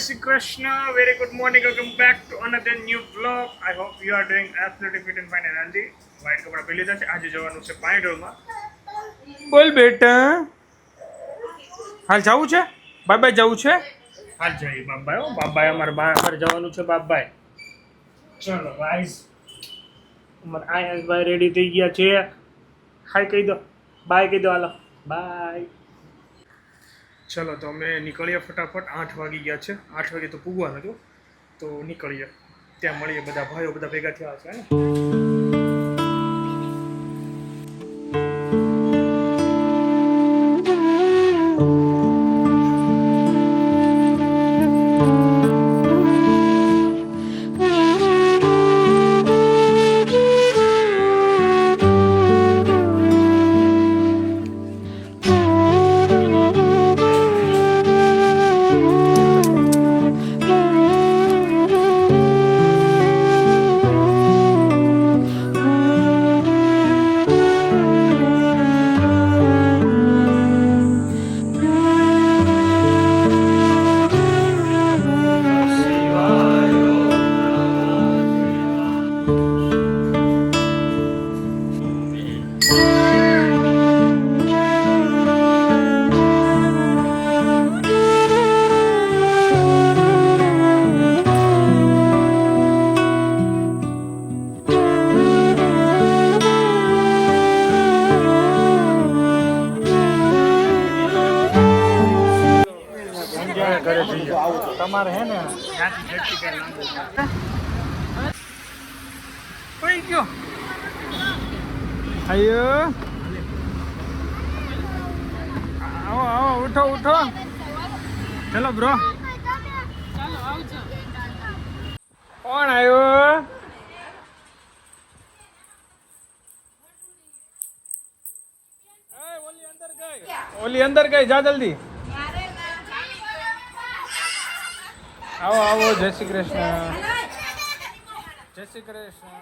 Shri Krishna. Very good morning. Welcome back to another new vlog. I hope you are doing absolutely fit and fine and healthy. White કપડા પહેરી લીધા છે. આજે જવાનું છે પાણીઢોળમાં. બોલ બેટા. હાલ જવું છે? બાબાઈ જવું છે? હાલ જઈએ બાબાઈ. બાબાઈ અમારે બહાર જવાનું છે બાબાઈ. ચલો ગાઈસ. અમાર આયસ ભાઈ રેડી થઈ ગયા છે. હાય કહી દો. બાય કહી દો હાલો. બાય. ચલો તો અમે નીકળીએ ફટાફટ 8 વાગી ગયા છે 8 વાગે તો પૂગવાનું હતું તો નીકળીએ ત્યાં મળીએ બધા ભાઈઓ બધા ભેગા થયા છે ને તમારે હે ને ત્યાંથી ખેતી કરી કોઈ ગયો આયો આવો આવો ઉઠો ઉઠો ચલો બ્રો ચાલો આવજો કોણ આવ્યો ઓલી અંદર ગઈ જા જલ્દી આવો આવો જય શ્રી કૃષ્ણ જય શ્રી કૃષ્ણ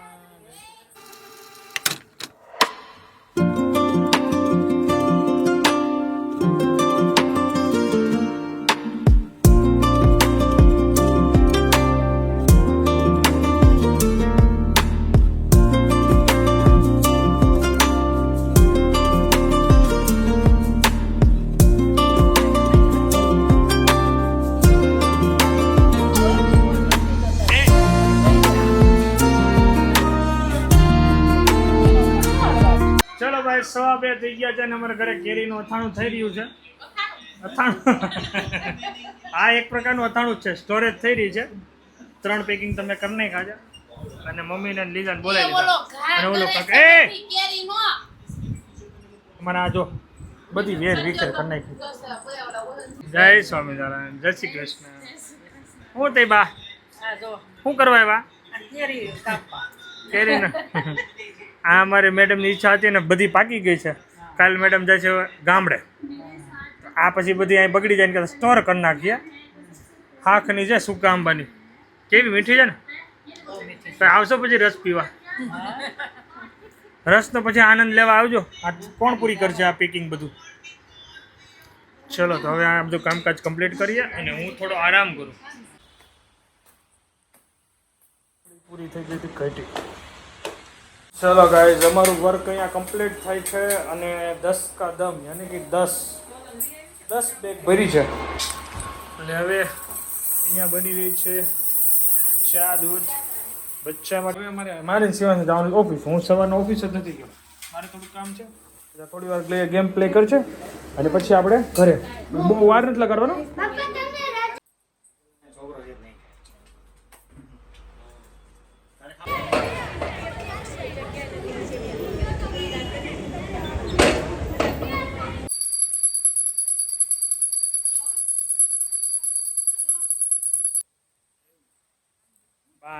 સવા 2 થઈ ગયા છે અને અમારા ઘરે કેરીનું અથાણું થઈ રહ્યું છે અથાણું આ એક પ્રકારનું અથાણું જ છે સ્ટોરેજ થઈ રહી છે 3 પેકિંગ તમે કરી નાખ્યા છે અને મમ્મીને લીધાને બોલાવી લીધા અને ઓલો કાકા એ અમારા આ જો બધી વેર વિખેર કરી નાખી જય સ્વામિનારાયણ જય શ્રી કૃષ્ણ હું તે બા શું કરવા આવ્યા કેરી આ અમારી મેડમની ઈચ્છા હતી ને બધી પાકી ગઈ છે કાલ મેડમ જાય છે ગામડે આ પછી બધી અહીં બગડી જાય ને સ્ટોર કરી નાખીએ હાખની છે સૂકા આંબાની કેવી મીઠી છે ને તો આવશો પછી રસ પીવા રસનો પછી આનંદ લેવા આવજો આ કોણ પૂરી કરશે આ પેકિંગ બધું ચલો તો હવે આ બધું કામકાજ કમ્પ્લીટ કરીએ અને હું થોડો આરામ કરું પૂરી થઈ ગઈ હતી ઘટી ચલો ગાઈઝ અમારું વર્ક અહીંયા કમ્પ્લીટ થાય છે અને 10 કા દમ યાની કે 10 બેગ ભરી છે અને હવે અહીંયા બની રહી છે ચા દૂધ બચ્ચા માટે મારે સિવાય જવાનું ઓફિસ હું સવારનો ઓફિસ જ નથી ગયો મારે થોડું કામ છે થોડી વાર ગેમ પ્લે કરશે અને પછી આપણે ઘરે બહુ વાર નથી લગાડવાનો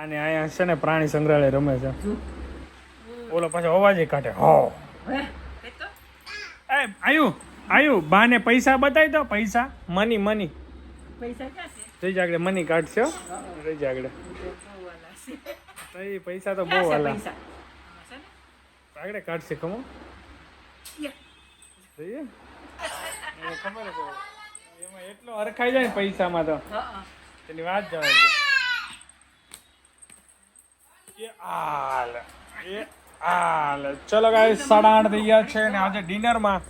અને અહીંયા છે ને પ્રાણી સંગ્રહાલય રમે છે ઓલો પાછો અવાજ કાઢે હો આયુ બાને પૈસા બતાવી દો પૈસા મની જઈ જાગડે મની કાઢશે જઈ જાગડે પૈસા તો બહુ વાલા આગળ કાઢશે કમો જોઈએ ખબર એમાં એટલો હરખાઈ જાય ને પૈસામાં તો તેની વાત જવા દે. ચલો ગાઈસ 8:30 થઈ ગયા છે અને આજે ડિનરમાં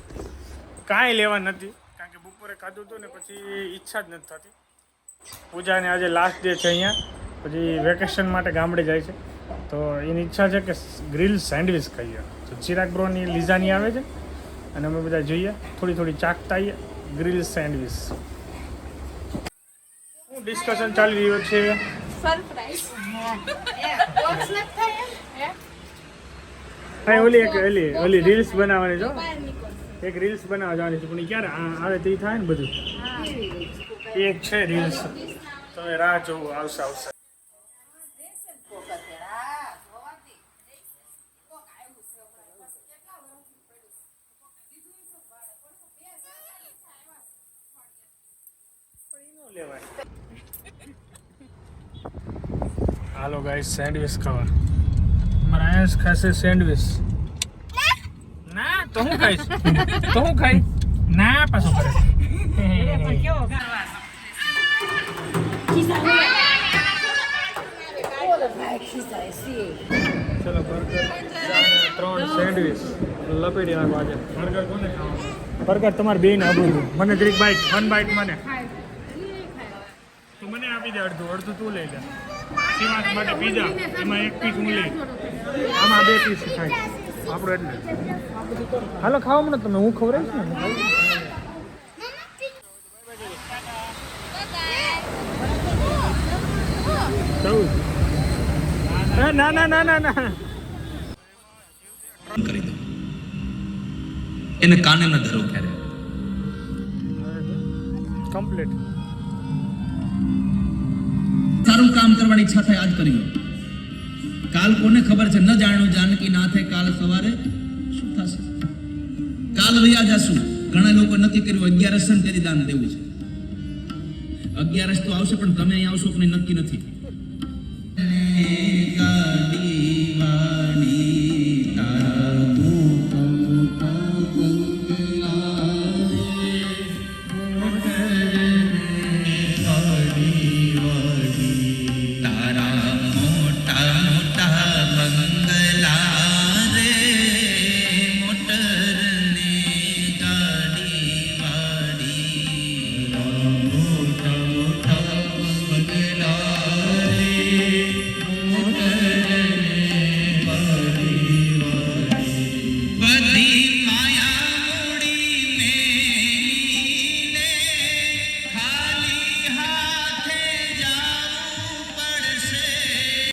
કાંઈ લેવા નથી કારણ કે બપોરે ખાધું હતું ને પછી ઈચ્છા જ નથી થતી. પૂજાને આજે લાસ્ટ ડે છે અહીંયા, પછી વેકેશન માટે ગામડે જાય છે તો એની ઈચ્છા છે કે ગ્રીલ સેન્ડવિચ ખાઈએ. તો ચિરાગ બ્રોની લીઝાની આવે છે અને અમે બધા જોઈએ થોડી ચાખતા આવીએ ગ્રીલ સેન્ડવિચ. શું ડિસ્કશન ચાલી રહ્યો છે? ઓલી રીલ્સ બનાવવાની છો, એક રીલ્સ બનાવવા જવાની છે પણ ક્યારે આવે તે થાય ને બધું. એક છે રીલ્સ, તમે રાહ જોવો, આવશે. હાલો ગાઈસ સેન્ડવિચ ખાવા. મારા આયસ ખાશે સેન્ડવિચ. ના તો હું ખાઈશ, ના પાછો કરે. ચલો બર્ગર 3 સેન્ડવિચ લપેડી નાખો આજે. બર્ગર કોને ખાવાનું? બર્ગર તમારે બેન આપું. મને જરીક બાઈટ, 1 બાઈટ મને તું મને આપી દે, અડધું તું લઈ લે. સીમાસ માટે પીઝા, એમાં 1 પીસ હું લઈ, આમાં 2 પીસ ખાય આપણું એટલે. હાલો ખાવા મને તમે, હું ખવડાવીશ ને. ના કરી દો એને કાને ન ધરો ક્યારે. કમ્પ્લીટ સારું કામ કરવાની ઈચ્છા થાય આજ કરી લો. કાલ કોને ખબર છે, ન જાણ્યું જાનકી ના થાય કાલ સવારે શું થશે. કાલ વયા જાશું. ઘણા લોકો નક્કી કર્યું 11 તેથી દાન દેવું છે. 11 તો આવશે પણ તમે અહીં આવશો કે નક્કી નથી.